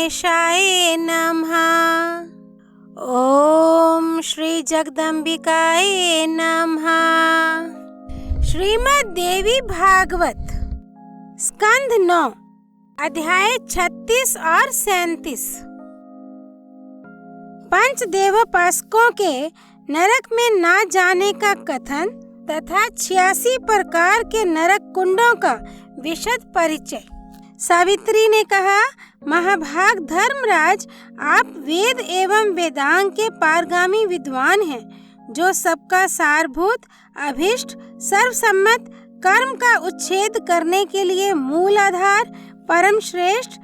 गणेशाय नमः। ओम श्री जगदम्बिकाय नमः। श्रीमद् देवी भागवत स्कंध 9 अध्याय 36 और 37। पंचदेवोपासकों के नरक में ना जाने का कथन तथा 86 प्रकार के नरक कुंडों का विशद परिचय। सावित्री ने कहा, महाभाग धर्मराज, आप वेद एवं वेदांग के पारगामी विद्वान हैं, जो सबका सारभूत, अभिष्ट, सर्वसम्मत, कर्म का उच्छेद करने के लिए मूल आधार, परम श्रेष्ठ,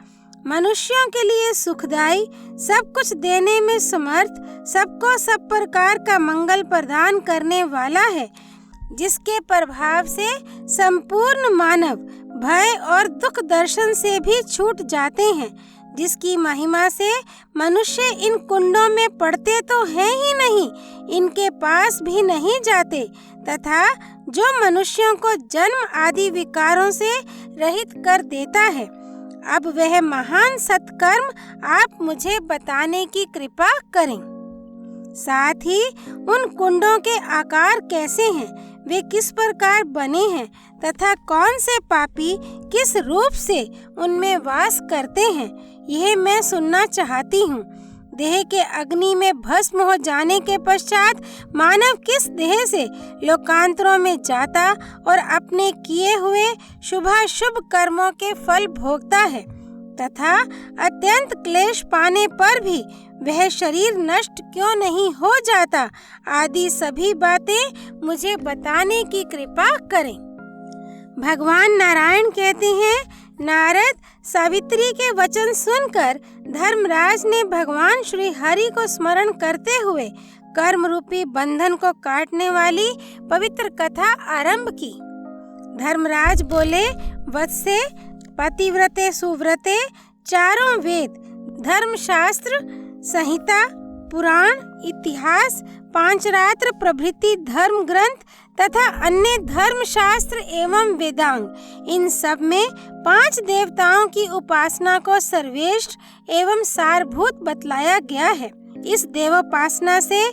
मनुष्यों के लिए सुखदायी, सब कुछ देने में समर्थ, सबको सब प्रकार का मंगल प्रदान करने वाला है, जिसके प्रभाव से संपूर्ण मानव भय और दुख दर्शन से भी छूट जाते हैं, जिसकी महिमा से मनुष्य इन कुंडों में पड़ते तो हैं ही नहीं, इनके पास भी नहीं जाते, तथा जो मनुष्यों को जन्म आदि विकारों से रहित कर देता है। अब वह महान सत्कर्म आप मुझे बताने की कृपा करें। साथ ही उन कुंडों के आकार कैसे हैं, वे किस प्रकार बने हैं तथा कौन से पापी किस रूप से उनमें वास करते हैं, यह मैं सुनना चाहती हूँ। देह के अग्नि में भस्म हो जाने के पश्चात मानव किस देह से लोकांतरों में जाता और अपने किए हुए शुभाशुभ कर्मों के फल भोगता है, तथा अत्यंत क्लेश पाने पर भी वह शरीर नष्ट क्यों नहीं हो जाता, आदि सभी बातें मुझे बताने की कृपा करें। भगवान नारायण कहते हैं, नारद, सावित्री के वचन सुनकर धर्मराज ने भगवान श्री हरि को स्मरण करते हुए कर्म रूपी बंधन को काटने वाली पवित्र कथा आरंभ की। धर्मराज बोले, वत्से, पतिव्रते सुव्रते, चारों वेद, धर्मशास्त्र, संहिता, पुराण, इतिहास, पांचरात्र प्रभृति धर्म ग्रंथ तथा अन्य धर्मशास्त्र एवं वेदांग, इन सब में 5 देवताओं की उपासना को सर्वश्रेष्ठ एवं सारभूत बतलाया गया है। इस देवोपासना से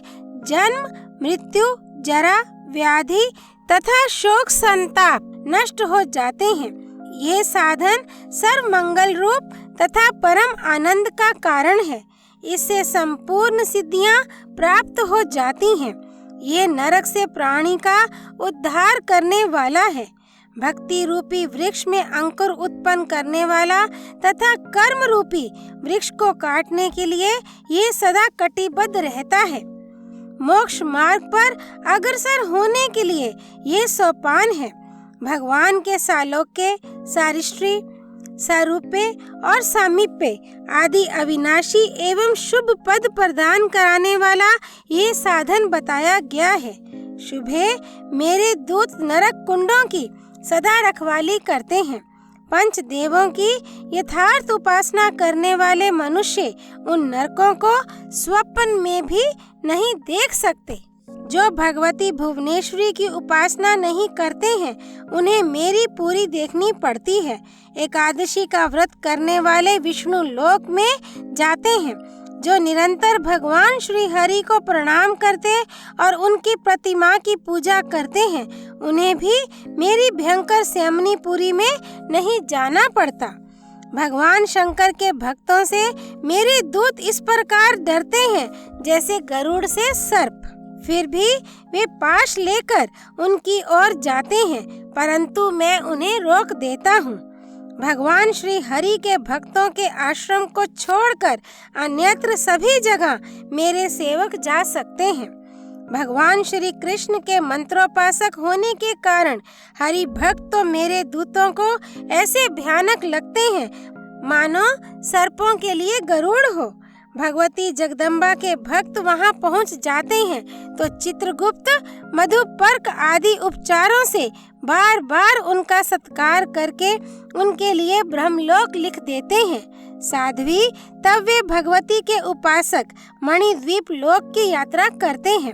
जन्म, मृत्यु, जरा, व्याधि तथा शोक संताप नष्ट हो जाते हैं। ये साधन सर्व मंगल रूप तथा परम आनंद का कारण है। इससे संपूर्ण सिद्धियां प्राप्त हो जाती हैं। ये नरक से प्राणी का उद्धार करने वाला है। भक्ति रूपी वृक्ष में अंकुर उत्पन्न करने वाला तथा कर्म रूपी वृक्ष को काटने के लिए ये सदा कटिबद्ध रहता है। मोक्ष मार्ग पर अग्रसर होने के लिए ये सोपान है। भगवान के सालोक्य, सारिष्टि, सारूप्य और सामीप्य आदि अविनाशी एवं शुभ पद प्रदान कराने वाला ये साधन बताया गया है। शुभे, मेरे दूत नरक कुंडों की सदा रखवाली करते हैं। पंच देवों की यथार्थ उपासना करने वाले मनुष्य उन नरकों को स्वप्न में भी नहीं देख सकते। जो भगवती भुवनेश्वरी की उपासना नहीं करते हैं, उन्हें मेरी पूरी देखनी पड़ती है। एकादशी का व्रत करने वाले विष्णु लोक में जाते हैं। जो निरंतर भगवान श्री हरि को प्रणाम करते और उनकी प्रतिमा की पूजा करते हैं, उन्हें भी मेरी भयंकर श्यामनीपुरी में नहीं जाना पड़ता। भगवान शंकर के भक्तों से मेरे दूत इस प्रकार डरते हैं जैसे गरुड़ से सर्प। फिर भी वे पाश लेकर उनकी ओर जाते हैं, परंतु मैं उन्हें रोक देता हूँ। भगवान श्री हरि के भक्तों के आश्रम को छोड़कर अन्यत्र सभी जगह मेरे सेवक जा सकते हैं। भगवान श्री कृष्ण के मंत्रोपासक होने के कारण हरि भक्त तो मेरे दूतों को ऐसे भयानक लगते हैं मानो सर्पों के लिए गरुड़ हो। भगवती जगदम्बा के भक्त वहां पहुंच जाते हैं तो चित्रगुप्त, मधुपर्क आदि उपचारों से बार बार उनका सत्कार करके उनके लिए ब्रह्मलोक लिख देते हैं। साध्वी, तब वे भगवती के उपासक मणिद्वीप लोक की यात्रा करते हैं,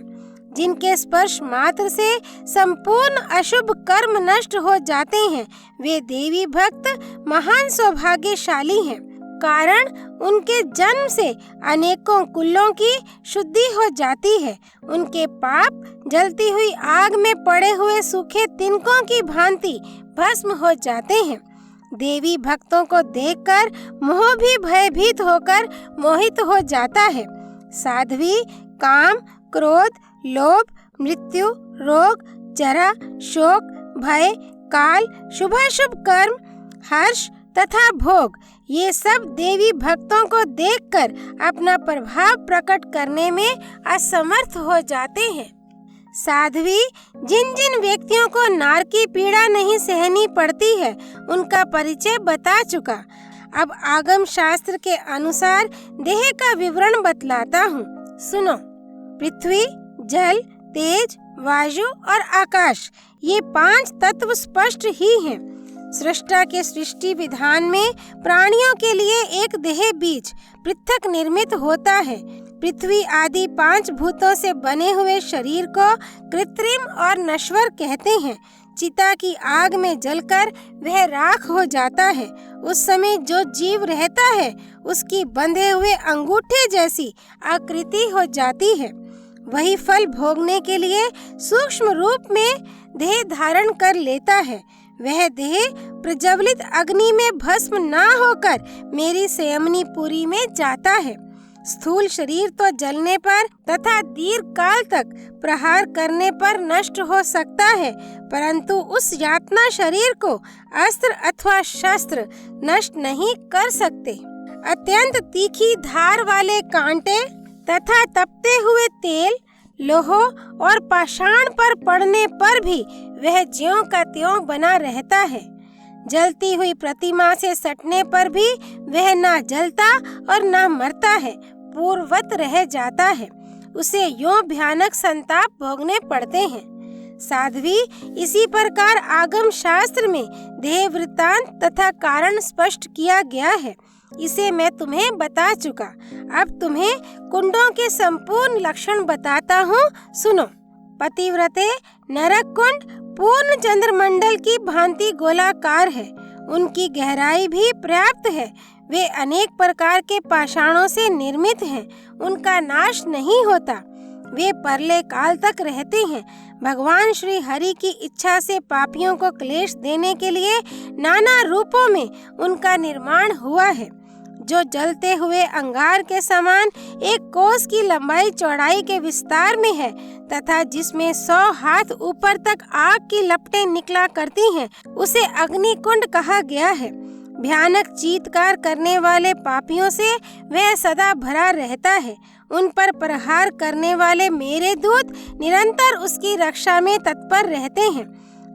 जिनके स्पर्श मात्र से संपूर्ण अशुभ कर्म नष्ट हो जाते हैं। वे देवी भक्त महान सौभाग्यशाली हैं। कारण उनके जन्म से अनेकों कुलों की शुद्धि हो जाती है। उनके पाप जलती हुई आग में पड़े हुए सूखे तिनकों की भांति भस्म हो जाते हैं। देवी भक्तों को देखकर मोह भी भयभीत होकर मोहित हो जाता है। साध्वी काम, क्रोध, लोभ, मृत्यु, रोग, जरा, शोक, भय, काल, शुभाशुभ कर्म, हर्ष तथा भोग, ये सब देवी भक्तों को देखकर अपना प्रभाव प्रकट करने में असमर्थ हो जाते हैं। साध्वी जिन जिन व्यक्तियों को नार की पीड़ा नहीं सहनी पड़ती है, उनका परिचय बता चुका। अब आगम शास्त्र के अनुसार देह का विवरण बतलाता हूँ, सुनो। पृथ्वी, जल, तेज, वायु और आकाश, ये 5 तत्व स्पष्ट ही हैं। सृष्टा के सृष्टि विधान में प्राणियों के लिए एक देह बीज पृथक निर्मित होता है। पृथ्वी आदि 5 भूतों से बने हुए शरीर को कृत्रिम और नश्वर कहते हैं। चिता की आग में जलकर वह राख हो जाता है। उस समय जो जीव रहता है उसकी बंधे हुए अंगूठे जैसी आकृति हो जाती है। वही फल भोगने के लिए सूक्ष्म रूप में देह धारण कर लेता है। वह देह प्रज्वलित अग्नि में भस्म ना होकर मेरी संयमनी पुरी में जाता है। स्थूल शरीर तो जलने पर तथा दीर्घ काल तक प्रहार करने पर नष्ट हो सकता है, परंतु उस यातना शरीर को अस्त्र अथवा शस्त्र नष्ट नहीं कर सकते। अत्यंत तीखी धार वाले कांटे तथा तपते हुए तेल, लोह और पाषाण पर पड़ने पर भी वह ज्यों का त्यों बना रहता है। जलती हुई प्रतिमा से सटने पर भी वह ना जलता और ना मरता है, पूर्ववत रह जाता है। उसे यों भयानक संताप भोगने पड़ते हैं। साध्वी, इसी प्रकार आगम शास्त्र में देह वृत्तांत तथा कारण स्पष्ट किया गया है। इसे मैं तुम्हें बता चुका। अब तुम्हें कुंडों के संपूर्ण लक्षण बताता हूँ, सुनो। पतिव्रते नरक कुंड पूर्ण चंद्रमंडल की भांति गोलाकार है। उनकी गहराई भी पर्याप्त है। वे अनेक प्रकार के पाषाणों से निर्मित हैं। उनका नाश नहीं होता। वे परले काल तक रहते हैं। भगवान श्री हरि की इच्छा से पापियों को क्लेश देने के लिए नाना रूपों में उनका निर्माण हुआ है। जो जलते हुए अंगार के समान 1 कोस की लंबाई चौड़ाई के विस्तार में है तथा जिसमें 100 हाथ ऊपर तक आग की लपटें निकला करती हैं, उसे अग्निकुंड कहा गया है। भयानक चीत्कार करने वाले पापियों से वह सदा भरा रहता है। उन पर प्रहार करने वाले मेरे दूत निरंतर उसकी रक्षा में तत्पर रहते हैं।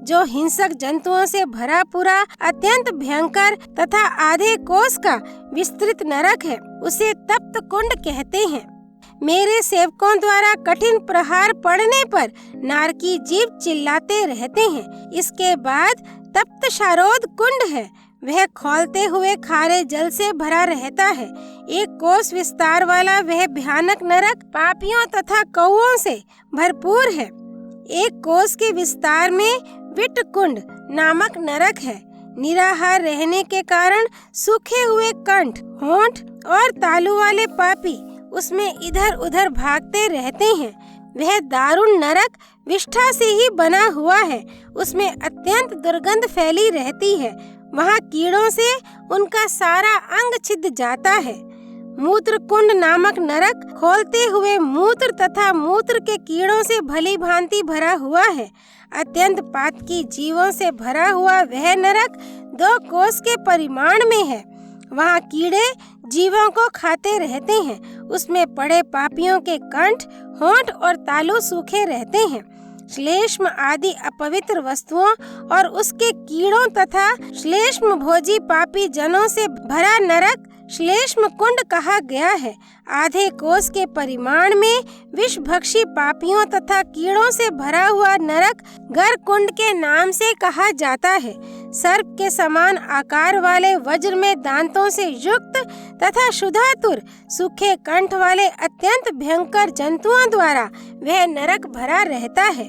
जो हिंसक जंतुओं से भरा पूरा अत्यंत भयंकर तथा आधे कोस का विस्तृत नरक है, उसे तप्त कुंड कहते हैं। मेरे सेवकों द्वारा कठिन प्रहार पड़ने पर नारकी जीव चिल्लाते रहते हैं। इसके बाद तप्त शारोद कुंड है। वह खौलते हुए खारे जल से भरा रहता है। 1 कोस विस्तार वाला वह भयानक नरक पापियों तथा कौओं से भरपूर है। 1 कोस के विस्तार में विट कुंड नामक नरक है। निराहार रहने के कारण सूखे हुए कंठ, होंठ और तालू वाले पापी उसमें इधर उधर भागते रहते हैं। वह दारुण नरक विष्ठा से ही बना हुआ है। उसमें अत्यंत दुर्गंध फैली रहती है। वहाँ कीड़ों से उनका सारा अंग छिद जाता है। मूत्र कुंड नामक नरक खोलते हुए मूत्र तथा मूत्र के कीड़ों से भली भांति भरा हुआ है। अत्यंत पातकी जीवों से भरा हुआ वह नरक 2 कोस के परिमाण में है। वहाँ कीड़े जीवों को खाते रहते हैं। उसमें पड़े पापियों के कंठ, होंठ और तालू सूखे रहते हैं। श्लेष्म आदि अपवित्र वस्तुओं और उसके कीड़ों तथा श्लेष्म भोजी पापी जनों से भरा नरक श्लेष्म कुंड कहा गया है। आधे कोस के परिमाण में विषभक्षी पापियों तथा कीड़ों से भरा हुआ नरक गर कुंड के नाम से कहा जाता है। सर्प के समान आकार वाले वज्र में दांतों से युक्त तथा शुधातुर सूखे कंठ वाले अत्यंत भयंकर जंतुओं द्वारा वह नरक भरा रहता है।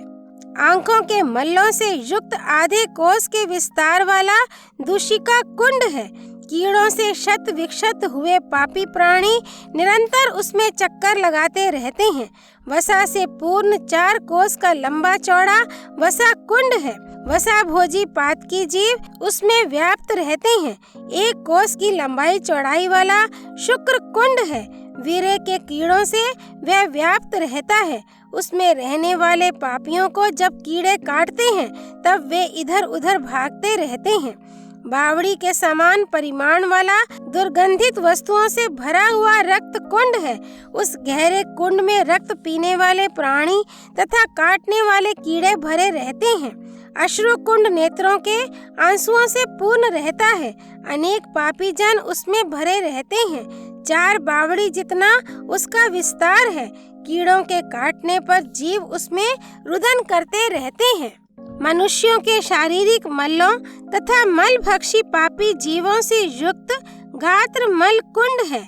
आंखों के मल्लों से युक्त आधे कोस के विस्तार वाला दूषिका कुंड है। कीड़ों से शत विक्षत हुए पापी प्राणी निरंतर उसमें चक्कर लगाते रहते हैं। वसा से पूर्ण 4 कोस का लंबा चौड़ा वसा कुंड है। वसा भोजी पातकी जीव उसमें व्याप्त रहते हैं। 1 कोस की लंबाई चौड़ाई वाला शुक्र कुंड है। वीरे के कीड़ों से वह व्याप्त रहता है। उसमें रहने वाले पापियों को जब कीड़े काटते हैं तब वे इधर उधर भागते रहते हैं। बावड़ी के समान परिमाण वाला दुर्गंधित वस्तुओं से भरा हुआ रक्त कुंड है। उस गहरे कुंड में रक्त पीने वाले प्राणी तथा काटने वाले कीड़े भरे रहते हैं। अश्रु कुंड नेत्रों के आंसुओं से पूर्ण रहता है। अनेक पापी जन उसमें भरे रहते हैं। 4 बावड़ी जितना उसका विस्तार है। कीड़ों के काटने पर जीव उसमें रुदन करते रहते हैं। मनुष्यों के शारीरिक मलों तथा मल भक्षी पापी जीवों से युक्त गात्र मल कुंड है।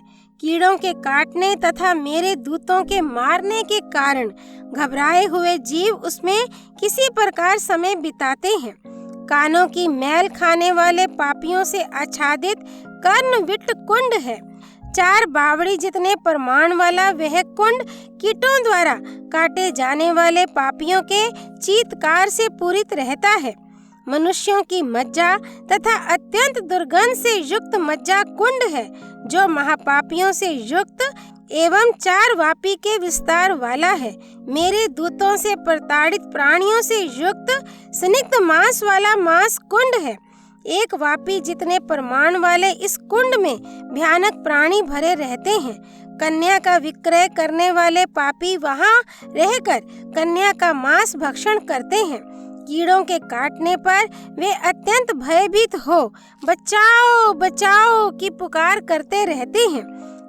कीड़ों के काटने तथा मेरे दूतों के मारने के कारण घबराए हुए जीव उसमें किसी प्रकार समय बिताते हैं। कानों की मैल खाने वाले पापियों से आच्छादित कर्णविट्ट कुंड है। 4 बावड़ी जितने प्रमाण वाला वह कुंड कीटों द्वारा काटे जाने वाले पापियों के चीत्कार से पूरित रहता है। मनुष्यों की मज्जा तथा अत्यंत दुर्गंध से युक्त मज्जा कुंड है, जो महापापियों से युक्त एवं 4 वापी के विस्तार वाला है। मेरे दूतों से प्रताड़ित प्राणियों से युक्त स्निग्ध मांस वाला मांस कुंड है। 1 वापी जितने प्रमाण वाले इस कुंड में भयानक प्राणी भरे रहते हैं। कन्या का विक्रय करने वाले पापी वहां रहकर कन्या का मांस भक्षण करते हैं। कीड़ों के काटने पर वे अत्यंत भयभीत हो बचाओ बचाओ की पुकार करते रहते हैं।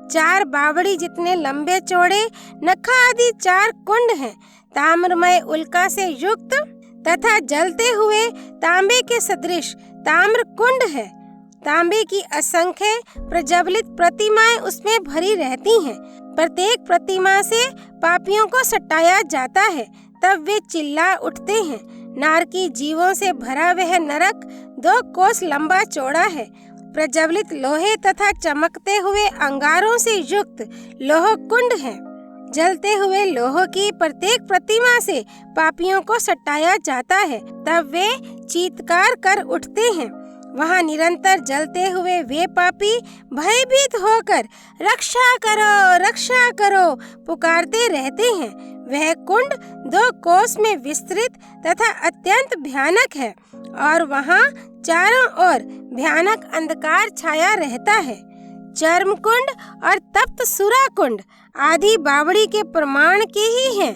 4 बावड़ी जितने लंबे चौड़े नखा आदि 4 कुंड हैं। ताम्रमय उल्का से युक्त तथा जलते हुए तांबे के सदृश ताम्र कुंड है। तांबे की असंख्य प्रज्वलित प्रतिमाएं उसमें भरी रहती हैं। प्रत्येक प्रतिमा से पापियों को सटाया जाता है, तब वे चिल्ला उठते हैं। नारकी जीवों से भरा वह नरक 2 कोस लंबा चौड़ा है। प्रज्वलित लोहे तथा चमकते हुए अंगारों से युक्त लोह कुंड है। जलते हुए लोह की प्रत्येक प्रतिमा से पापियों को सटाया जाता है, तब वे चीत्कार कर उठते हैं। वहाँ निरंतर जलते हुए वे पापी भयभीत होकर रक्षा करो पुकारते रहते हैं। वह कुंड 2 कोस में विस्तृत तथा अत्यंत भयानक है और वहाँ चारों ओर भयानक अंधकार छाया रहता है। चर्म कुंड और तप्त सुरा कुंड आदि बावड़ी के प्रमाण के ही हैं।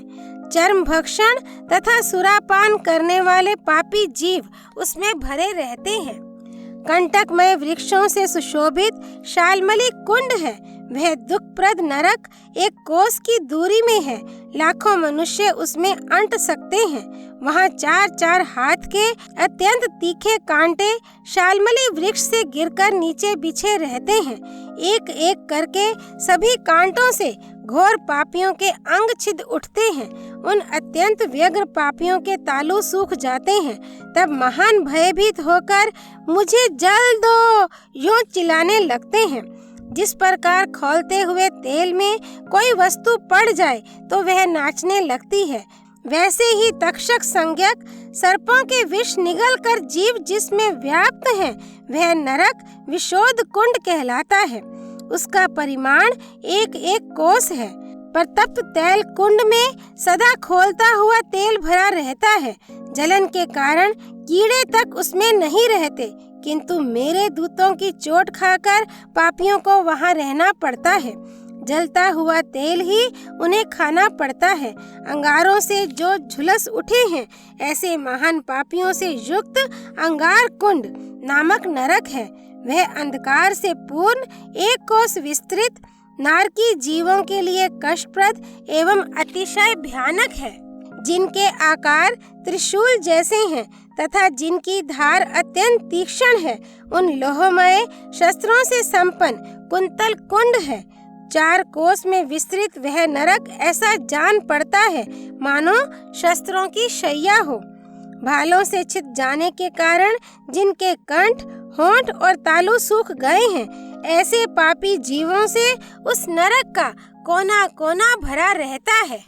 चर्म भक्षण तथा सुरापान करने वाले पापी जीव उसमें भरे रहते हैं। कंटकमय वृक्षों से सुशोभित शालमली कुंड है। वह दुखप्रद नरक 1 कोस की दूरी में है। लाखों मनुष्य उसमें अंट सकते हैं। वहाँ 4-4 हाथ के अत्यंत तीखे कांटे शालमली वृक्ष से गिरकर नीचे बिछे रहते हैं। एक एक करके सभी कांटों से घोर पापियों के अंग छिद उठते हैं। उन अत्यंत व्यग्र पापियों के तालू सूख जाते हैं। तब महान भयभीत होकर मुझे जल दो यूं चिल्लाने लगते हैं। जिस प्रकार खौलते हुए तेल में कोई वस्तु पड़ जाए तो वह नाचने लगती है, वैसे ही तक्षक संज्ञक सर्पों के विष निगल कर जीव जिसमें व्याप्त है वह नरक विशोध कुंड कहलाता है। उसका परिमाण 1-1 कोस है। पर तप्त तेल कुंड में सदा खोलता हुआ तेल भरा रहता है। जलन के कारण कीड़े तक उसमें नहीं रहते, किंतु मेरे दूतों की चोट खाकर पापियों को वहाँ रहना पड़ता है। जलता हुआ तेल ही उन्हें खाना पड़ता है। अंगारों से जो झुलस उठे हैं ऐसे महान पापियों से युक्त अंगार कुंड नामक नरक है। वह अंधकार से पूर्ण 1 कोस विस्तृत नारकी जीवों के लिए कष्टप्रद एवं अतिशय भयानक है। जिनके आकार त्रिशूल जैसे हैं तथा जिनकी धार अत्यंत तीक्ष्ण है, उन लोहमय शस्त्रों से संपन्न कुंतल कुंड है। 4 कोस में विस्तृत वह नरक ऐसा जान पड़ता है मानो शस्त्रों की शैया हो। भालों से छिद जाने के कारण जिनके कंठ होंठ और तालू सूख गए हैं। ऐसे पापी जीवों से उस नरक का कोना कोना भरा रहता है।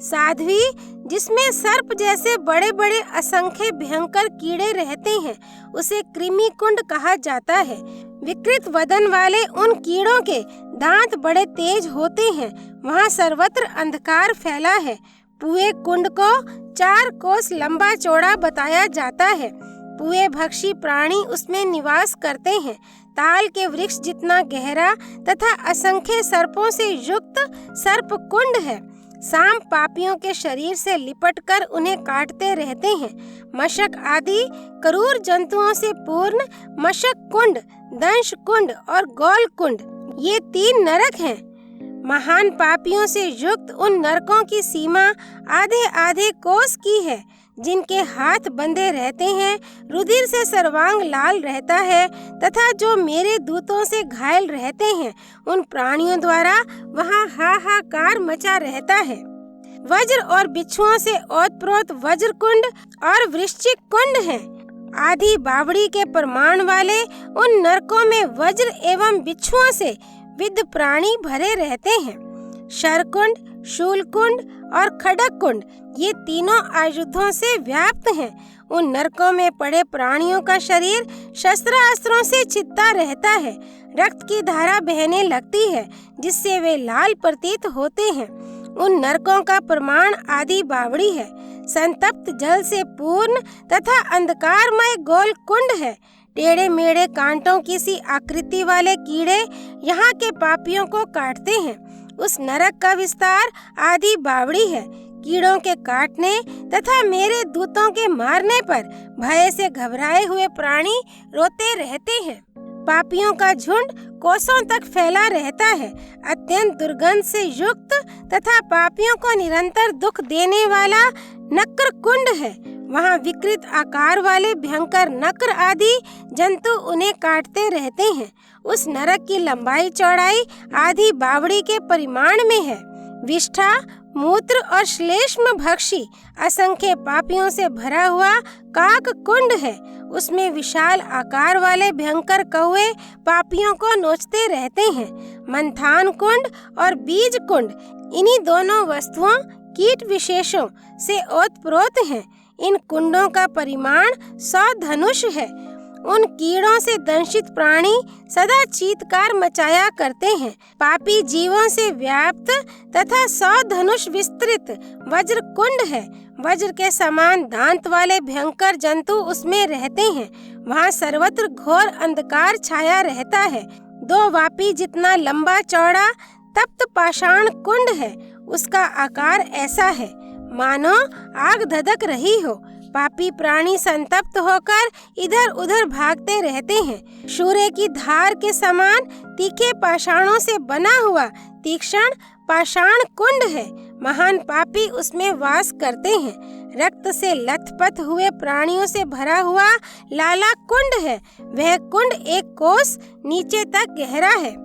साध्वी, जिसमें सर्प जैसे बड़े बड़े असंख्य भयंकर कीड़े रहते हैं, उसे कृमि कुंड कहा जाता है। विकृत वदन वाले उन कीड़ों के दांत बड़े तेज होते हैं। वहाँ सर्वत्र अंधकार फैला है। पुए कुंड को 4 कोस लंबा चौड़ा बताया जाता है। पुए भक्षी प्राणी उसमें निवास करते हैं। ताल के वृक्ष जितना गहरा तथा असंख्य सर्पों से युक्त सर्प कुंड है। सांप पापियों के शरीर से लिपटकर उन्हें काटते रहते हैं। मशक आदि क्रूर जंतुओं से पूर्ण मशक कुंड, दंश कुंड और गौल कुंड, ये 3 नरक हैं। महान पापियों से युक्त उन नरकों की सीमा आधे आधे कोस की है। जिनके हाथ बंधे रहते हैं, रुधिर से सर्वांग लाल रहता है तथा जो मेरे दूतों से घायल रहते हैं, उन प्राणियों द्वारा वहाँ हाहाकार मचा रहता है। वज्र और बिच्छुओं से ओतप्रोत वज्र कुंड और वृश्चिक कुंड है। आधी बावड़ी के प्रमाण वाले उन नरकों में वज्र एवं बिच्छुओं से विद्ध प्राणी भरे रहते हैं। शरकुंड, शूलकुंड और खड़ग कुंड, ये तीनों आयुधों से व्याप्त हैं। उन नरकों में पड़े प्राणियों का शरीर शस्त्रास्त्रों से छिदता रहता है। रक्त की धारा बहने लगती है, जिससे वे लाल प्रतीत होते हैं। उन नरकों का प्रमाण आदि बावड़ी है। संतप्त जल से पूर्ण तथा अंधकारमय गोल कुंड है। टेढ़े मेढ़े कांटों की सी आकृति वाले कीड़े यहाँ के पापियों को काटते हैं। उस नरक का विस्तार आदि बावड़ी है। कीड़ों के काटने तथा मेरे दूतों के मारने पर भय से घबराए हुए प्राणी रोते रहते हैं। पापियों का झुंड कोसों तक फैला रहता है। अत्यंत दुर्गंध से युक्त तथा पापियों को निरंतर दुख देने वाला नक्र कुंड है। वहाँ विकृत आकार वाले भयंकर नक्र आदि जंतु उन्हें काटते रहते हैं। उस नरक की लंबाई चौड़ाई आधी बावड़ी के परिमाण में है। विष्ठा, मूत्र और श्लेष्म भक्षी असंख्य पापियों से भरा हुआ काक कुंड है। उसमें विशाल आकार वाले भयंकर कौवे पापियों को नोचते रहते हैं। मंथान कुंड और बीज कुंड, इन्हीं दोनों वस्तुओं कीट विशेषों से ओतप्रोत हैं। इन कुंडों का परिमाण 100 धनुष है। उन कीड़ों से दंशित प्राणी सदा चीत्कार मचाया करते हैं। पापी जीवों से व्याप्त तथा 100 धनुष विस्तृत वज्र कुंड है। वज्र के समान दांत वाले भयंकर जंतु उसमें रहते हैं। वहाँ सर्वत्र घोर अंधकार छाया रहता है। 2 वापी जितना लंबा चौड़ा तप्त पाषाण कुंड है। उसका आकार ऐसा है मानो आग धधक रही हो। पापी प्राणी संतप्त होकर इधर उधर भागते रहते हैं। सूर्य की धार के समान तीखे पाषाणों से बना हुआ तीक्ष्ण पाषाण कुंड है। महान पापी उसमें वास करते हैं। रक्त से लथपथ हुए प्राणियों से भरा हुआ लाला कुंड है। वह कुंड 1 कोस नीचे तक गहरा है।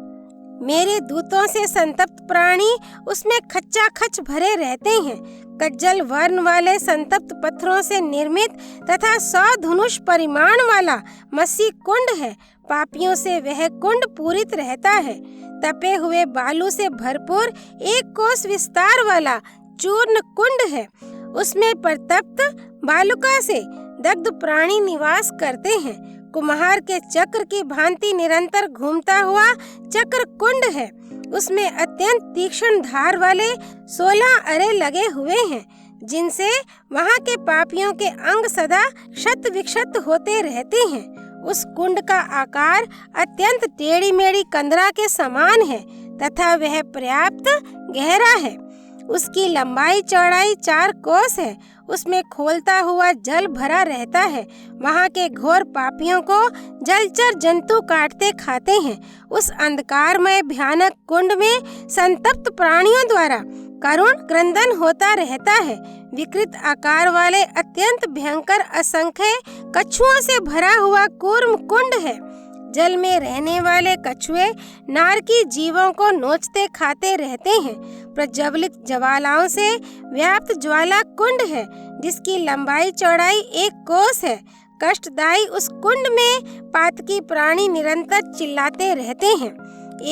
मेरे दूतों से संतप्त प्राणी उसमें खच्चाखच भरे रहते हैं। कज्जल वर्ण वाले संतप्त पत्थरों से निर्मित तथा 100 धनुष परिमाण वाला मसी कुंड है। पापियों से वह कुंड पूरित रहता है। तपे हुए बालू से भरपूर 1 कोस विस्तार वाला चूर्ण कुंड है। उसमें परतप्त बालुका से दग्ध प्राणी निवास करते हैं। कुम्हार के चक्र की भांति निरंतर घूमता हुआ चक्र कुंड है। उसमें अत्यंत तीक्ष्ण धार वाले 16 अरे लगे हुए हैं, जिनसे वहाँ के पापियों के अंग सदा क्षत विक्षत होते रहते हैं। उस कुंड का आकार अत्यंत टेढ़ी मेढ़ी कंदरा के समान है तथा वह पर्याप्त गहरा है। उसकी लंबाई चौड़ाई 4 कोस है। उसमें खोलता हुआ जल भरा रहता है। वहाँ के घोर पापियों को जलचर जंतु काटते खाते हैं। उस अंधकारमय भयानक कुंड में संतप्त प्राणियों द्वारा करुण क्रंदन होता रहता है। विकृत आकार वाले अत्यंत भयंकर असंख्य कछुओं से भरा हुआ कूर्म कुंड है। जल में रहने वाले कछुए नारकी जीवों को नोचते खाते रहते हैं। प्रज्वलित ज्वालाओं से व्याप्त ज्वाला कुंड है, जिसकी लंबाई चौड़ाई 1 कोस है। कष्टदायी उस कुंड में पातकी प्राणी निरंतर चिल्लाते रहते हैं।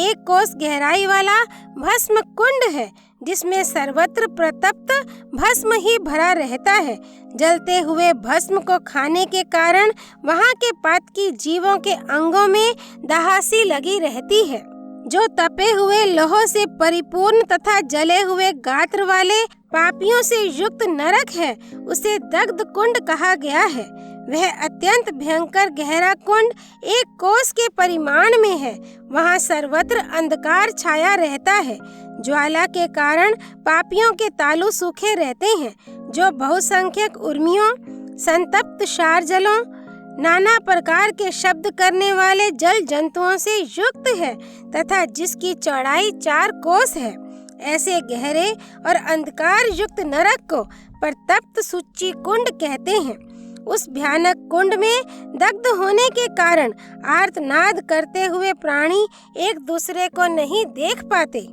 1 कोस गहराई वाला भस्म कुंड है जिसमें सर्वत्र प्रतप्त भस्म ही भरा रहता है। जलते हुए भस्म को खाने के कारण वहाँ के पातकी जीवों के अंगों में दहासी लगी रहती है। जो तपे हुए लोहों से परिपूर्ण तथा जले हुए गात्र वाले पापियों से युक्त नरक है, उसे दग्ध कुंड कहा गया है। वह अत्यंत भयंकर गहरा कुंड 1 कोस के परिमाण में है। वहाँ सर्वत्र अंधकार छाया रहता है। ज्वाला के कारण पापियों के तालु सूखे रहते हैं, जो बहुसंख्यक उर्मियों, संतप्त शारजलों, नाना प्रकार के शब्द करने वाले जल जंतुओं से युक्त है तथा जिसकी चौड़ाई 4 कोस है। ऐसे गहरे और अंधकार युक्त नरक को प्रतप्त सुच्ची कुंड कहते हैं। उस भयानक कुंड में दग्ध होने के कारण आर्तनाद करते हुए प्राणी एक दूसरे को नहीं देख पाते।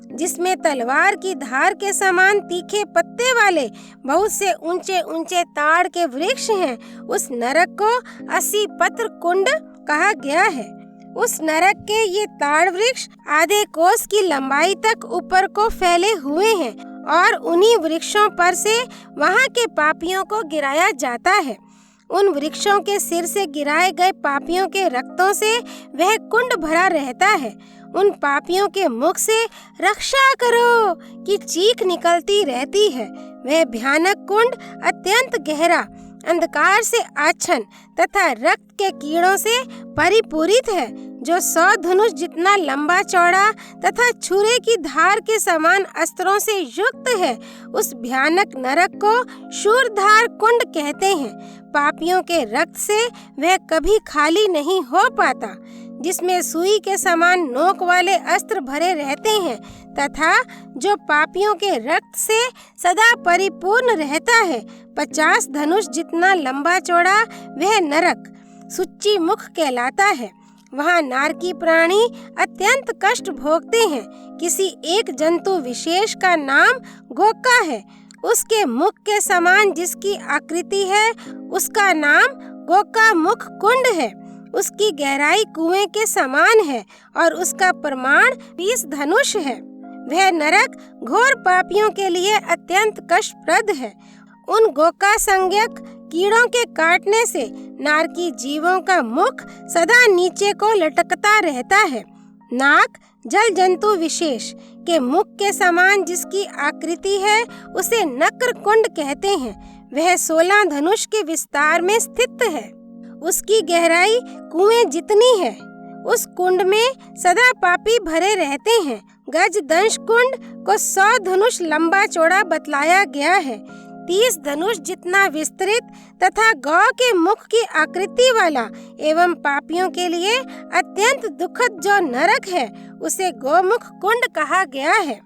जिसमें तलवार की धार के समान तीखे पत्ते वाले बहुत से ऊंचे ऊंचे ताड़ के वृक्ष हैं, उस नरक को 80 पत्र कुंड कहा गया है। उस नरक के ये ताड़ वृक्ष आधे कोस की लंबाई तक ऊपर को फैले हुए हैं और उन्हीं वृक्षों पर से वहाँ के पापियों को गिराया जाता है। उन वृक्षों के सिर से गिराए गए पापियों के रक्तों से वह कुंड भरा रहता है। उन पापियों के मुख से रक्षा करो की चीख निकलती रहती है। वह भयानक कुंड अत्यंत गहरा, अंधकार से आच्छन्न तथा रक्त के कीड़ों से परिपूरित है, जो 100 धनुष जितना लंबा चौड़ा तथा छुरे की धार के समान अस्त्रों से युक्त है। उस भयानक नरक को शूरधार कुंड कहते हैं। पापियों के रक्त से वह कभी खाली नहीं हो पाता, जिसमें सुई के समान नोक वाले अस्त्र भरे रहते हैं तथा जो पापियों के रक्त से सदा परिपूर्ण रहता है। 50 धनुष जितना लंबा चौड़ा वह नरक सुच्ची मुख कहलाता है। वहाँ नारकी प्राणी अत्यंत कष्ट भोगते हैं। किसी एक जंतु विशेष का नाम गोका है। उसके मुख के समान जिसकी आकृति है, उसका नाम गोका मुख कुंड है। उसकी गहराई कुएं के समान है और उसका प्रमाण 20 धनुष है। वह नरक घोर पापियों के लिए अत्यंत कष्टप्रद है। उन गोका संज्ञक कीड़ों के काटने से नारकी जीवों का मुख सदा नीचे को लटकता रहता है। नाक जल जंतु विशेष के मुख के समान जिसकी आकृति है, उसे नक्र कुंड कहते हैं। वह 16 धनुष के विस्तार में स्थित है। उसकी गहराई कुएं जितनी है। उस कुंड में सदा पापी भरे रहते हैं। गज दंश कुंड को 100 धनुष लंबा चौड़ा बतलाया गया है। 30 धनुष जितना विस्तृत तथा गौ के मुख की आकृति वाला एवं पापियों के लिए अत्यंत दुखद जो नरक है, उसे गोमुख कुंड कहा गया है।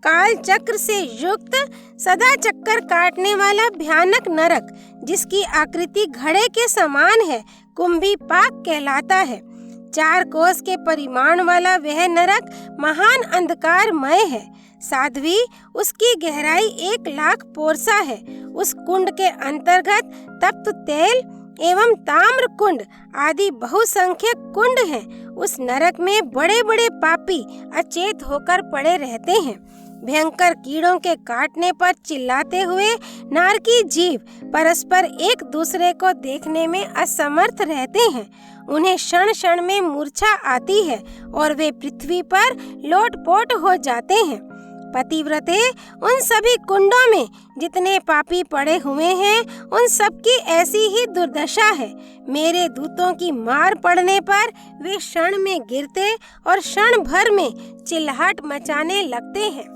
काल चक्र से युक्त सदा चक्कर काटने वाला भयानक नरक, जिसकी आकृति घड़े के समान है, कुंभी पाक कहलाता है। 4 कोस के परिमाण वाला वह नरक महान अंधकारमय है। साध्वी उसकी गहराई 1,00,000 पोरसा है। उस कुंड के अंतर्गत तप्त तेल एवं ताम्र कुंड आदि बहुसंख्यक कुंड हैं। उस नरक में बड़े बड़े पापी अचेत होकर पड़े रहते हैं। भयंकर कीड़ों के काटने पर चिल्लाते हुए नारकी जीव परस्पर एक दूसरे को देखने में असमर्थ रहते हैं। उन्हें क्षण क्षण में मूर्छा आती है और वे पृथ्वी पर लोटपोट हो जाते हैं। पतिव्रते उन सभी कुंडों में जितने पापी पड़े हुए हैं, उन सबकी ऐसी ही दुर्दशा है। मेरे दूतों की मार पड़ने पर वे क्षण में गिरते और क्षण भर में चिल्लाहट मचाने लगते हैं।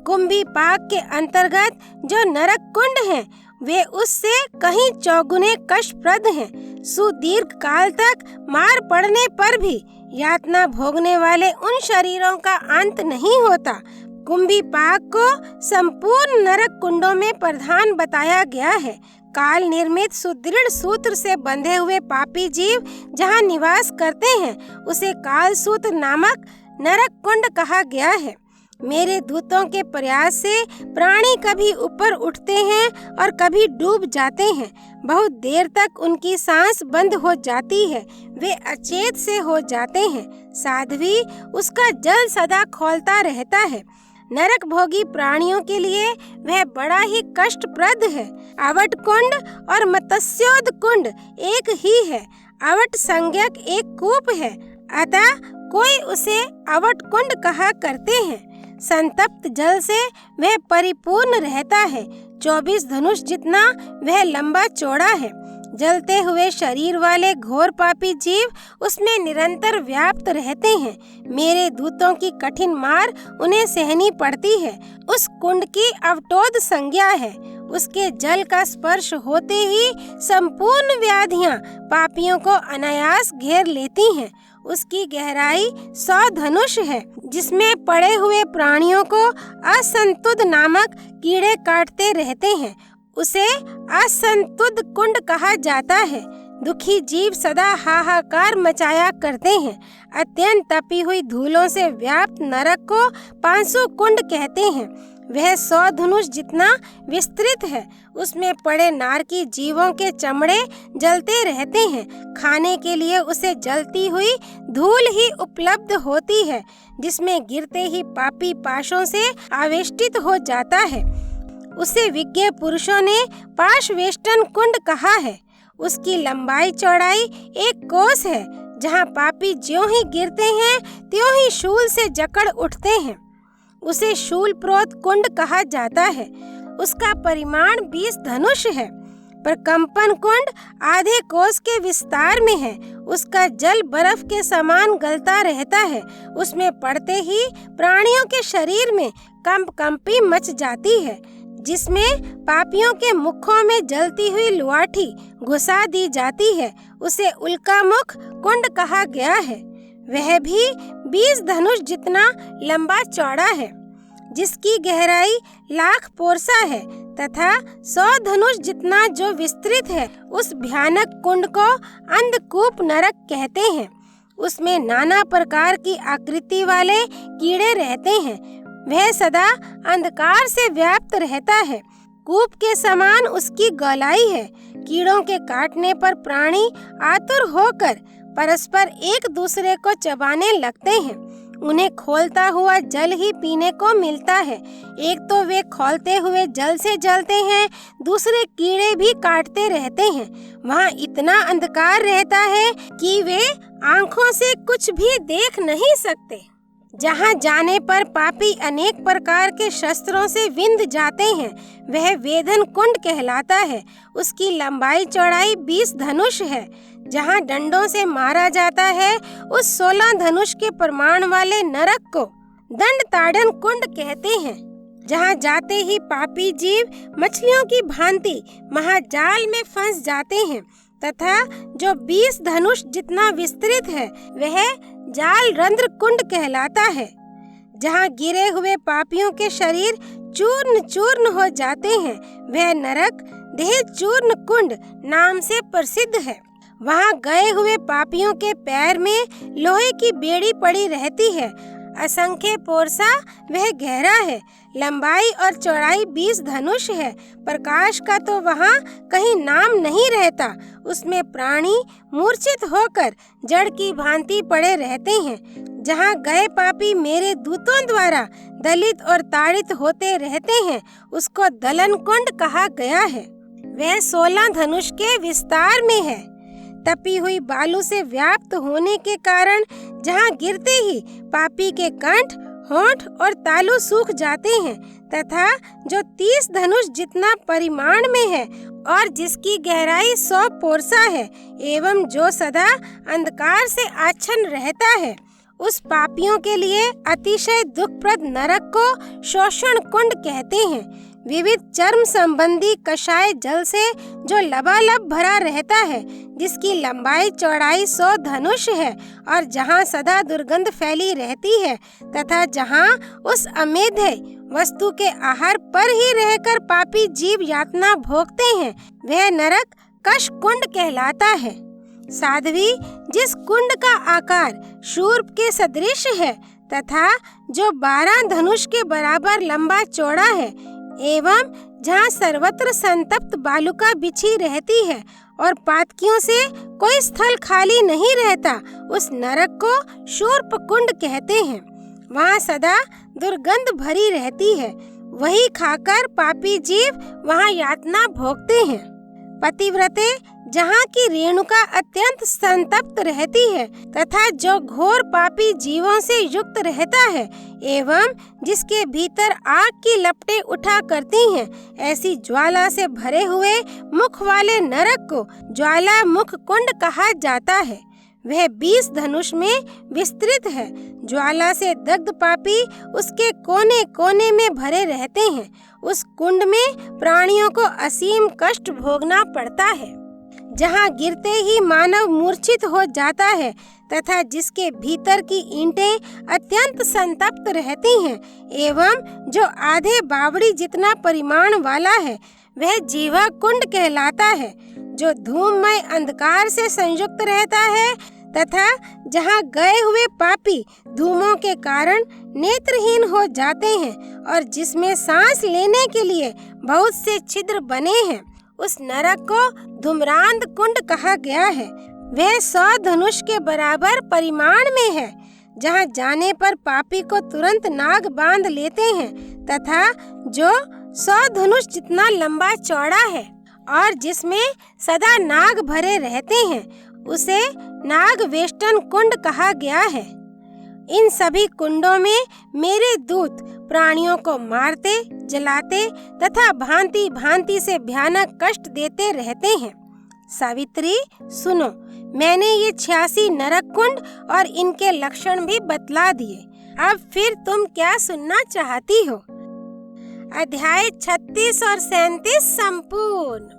कुंभी पाक के अंतर्गत जो नरक कुंड हैं, वे उससे कहीं चौगुने कष्टप्रद हैं। सुदीर्घ काल तक मार पड़ने पर भी यातना भोगने वाले उन शरीरों का अंत नहीं होता। कुंभी पाक को संपूर्ण नरक कुंडों में प्रधान बताया गया है। काल निर्मित सुदृढ़ सूत्र से बंधे हुए पापी जीव जहाँ निवास करते हैं, उसे काल सूत्र नामक नरक कुंड कहा गया है। मेरे दूतों के प्रयास से प्राणी कभी ऊपर उठते हैं और कभी डूब जाते हैं। बहुत देर तक उनकी सांस बंद हो जाती है, वे अचेत से हो जाते हैं। साध्वी, उसका जल सदा खौलता रहता है। नरक भोगी प्राणियों के लिए वह बड़ा ही कष्टप्रद है। अवट कुंड और मत्स्योद कुंड एक ही है। अवट संज्ञक एक कूप है, अतः कोई उसे अवट कुंड कहा करते हैं। संतप्त जल से वह परिपूर्ण रहता है। 24 धनुष जितना वह लंबा चौड़ा है। जलते हुए शरीर वाले घोर पापी जीव उसमें निरंतर व्याप्त रहते हैं। मेरे दूतों की कठिन मार उन्हें सहनी पड़ती है। उस कुंड की अवटोद संज्ञा है। उसके जल का स्पर्श होते ही संपूर्ण व्याधियां पापियों को अनायास घेर लेती हैं। उसकी गहराई 100 धनुष है, जिसमें पड़े हुए प्राणियों को असंतुद नामक कीड़े काटते रहते हैं। उसे असंतुद कुंड कहा जाता है। दुखी जीव सदा हाहाकार मचाया करते हैं। अत्यंत तपी हुई धूलों से व्याप्त नरक को 500 कुंड कहते हैं। वह 100 धनुष जितना विस्तृत है। उसमें पड़े नारकी जीवों के चमड़े जलते रहते हैं। खाने के लिए उसे जलती हुई धूल ही उपलब्ध होती है, जिसमें गिरते ही पापी पाशों से आवेष्टित हो जाता है। उसे विज्ञ पुरुषों ने पाशवेष्टन कुंड कहा है। उसकी लंबाई चौड़ाई 1 कोस है। जहाँ पापी ज्यों ही गिरते हैं त्यों ही शूल से जकड़ उठते हैं। उसे शूल प्रोत कुंड कहा जाता है। उसका परिमाण 20 धनुष है। प्रकंपन कुंड आधे कोस के विस्तार में है। उसका जल बर्फ के समान गलता रहता है। उसमें पड़ते ही प्राणियों के शरीर में कंपी मच जाती है, जिसमें पापियों के मुखों में जलती हुई लुआठी घुसा दी जाती है। उसे उल्का मुख कुंड कहा गया है। वह भी 20 धनुष जितना लंबा चौड़ा है, जिसकी गहराई 1,00,000 पोरसा है तथा 100 धनुष जितना जो विस्तृत है। उस भयानक कुंड को अंधकूप नरक कहते हैं। उसमें नाना प्रकार की आकृति वाले कीड़े रहते हैं। वह सदा अंधकार से व्याप्त रहता है। कूप के समान उसकी गोलाई है। कीड़ों के काटने पर प्राणी आतुर होकर परस्पर एक दूसरे को चबाने लगते हैं। उन्हें खौलता हुआ जल ही पीने को मिलता है। एक तो वे खौलते हुए जल से जलते हैं, दूसरे कीड़े भी काटते रहते हैं। वहाँ इतना अंधकार रहता है कि वे आँखों से कुछ भी देख नहीं सकते। जहाँ जाने पर पापी अनेक प्रकार के शस्त्रों से विंध जाते हैं, वह वेदन कुंड कहलाता है। उसकी लंबाई चौड़ाई 20 धनुष है। जहाँ डंडों से मारा जाता है, उस 16 धनुष के प्रमाण वाले नरक को दंड ताड़न कुंड कहते हैं। जहाँ जाते ही पापी जीव मछलियों की भांति महाजाल में फंस जाते हैं तथा जो 20 धनुष जितना विस्तृत है, वह जाल रंध्र कुंड कहलाता है। जहाँ गिरे हुए पापियों के शरीर चूर्ण चूर्ण हो जाते हैं, वह नरक देह चूर्ण कुंड नाम से प्रसिद्ध है। वहाँ गए हुए पापियों के पैर में लोहे की बेड़ी पड़ी रहती है। असंख्य पोरसा वह गहरा है। लंबाई और चौड़ाई 20 धनुष है। प्रकाश का तो वहाँ कहीं नाम नहीं रहता। उसमें प्राणी मूर्छित होकर जड़ की भांति पड़े रहते हैं। जहाँ गए पापी मेरे दूतों द्वारा दलित और ताड़ित होते रहते हैं, उसको दलन कुंड कहा गया है। वह 16 धनुष के विस्तार में है। तपी हुई बालू से व्याप्त होने के कारण जहाँ गिरते ही पापी के कंठ, होंठ और तालू सूख जाते हैं तथा जो 30 धनुष जितना परिमाण में है और जिसकी गहराई 100 पोरसा है एवं जो सदा अंधकार से आच्छन्न रहता है, उस पापियों के लिए अतिशय दुखप्रद नरक को शोषण कुंड कहते हैं। विविध चर्म संबंधी कषाय जल से जो लबालब भरा रहता है, जिसकी लंबाई चौड़ाई 100 धनुष है और जहाँ सदा दुर्गंध फैली रहती है तथा जहाँ उस अमेध्य वस्तु के आहार पर ही रहकर पापी जीव यातना भोगते हैं, वह नरक कश कुंड कहलाता है। साध्वी, जिस कुंड का आकार शूर्प के सदृश है तथा जो 12 धनुष के बराबर लंबा चौड़ा है एवं जहाँ सर्वत्र संतप्त बालुका बिछी रहती है और पातकियों से कोई स्थल खाली नहीं रहता, उस नरक को शूर्प कुंड कहते हैं। वहाँ सदा दुर्गंध भरी रहती है, वही खाकर पापी जीव वहाँ यातना भोगते हैं। पतिव्रते जहाँ की रेणुका अत्यंत संतप्त रहती है तथा जो घोर पापी जीवों से युक्त रहता है एवं जिसके भीतर आग की लपटें उठा करती हैं, ऐसी ज्वाला से भरे हुए मुख वाले नरक को ज्वाला मुख कुंड कहा जाता है। वह 20 धनुष में विस्तृत है। ज्वाला से दग्ध पापी उसके कोने कोने में भरे रहते हैं। उस कुंड में प्राणियों को असीम कष्ट भोगना पड़ता है, जहाँ गिरते ही मानव मूर्छित हो जाता है तथा जिसके भीतर की ईंटें अत्यंत संतप्त रहती हैं एवं जो आधे बावड़ी जितना परिमाण वाला है, वह जीवा कुंड कहलाता है। जो धूममय अंधकार से संयुक्त रहता है तथा जहाँ गए हुए पापी धूमों के कारण नेत्रहीन हो जाते हैं और जिसमें सांस लेने के लिए बहुत से छिद्र बने हैं, उस नरक को धूम्रांध कुंड कहा गया है। वह 100 धनुष के बराबर परिमाण में है, जहाँ जाने पर पापी को तुरंत नाग बांध लेते हैं तथा जो 100 धनुष जितना लंबा चौड़ा है और जिसमें सदा नाग भरे रहते हैं, उसे नाग वेष्टन कुंड कहा गया है। इन सभी कुंडों में मेरे दूत प्राणियों को मारते, जलाते तथा भांति भांति से भयानक कष्ट देते रहते हैं। सावित्री सुनो, मैंने ये 86 नरक कुंड और इनके लक्षण भी बतला दिए। अब फिर तुम क्या सुनना चाहती हो? अध्याय 36 और 37 संपूर्ण।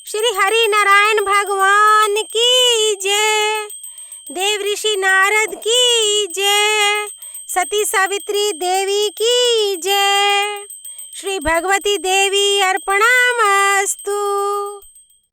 श्री हरि नारायण भगवान की जय, देव ऋषि नारद की जय, सती सावित्री देवी की जय, श्री भगवती देवी अर्पणामस्तु।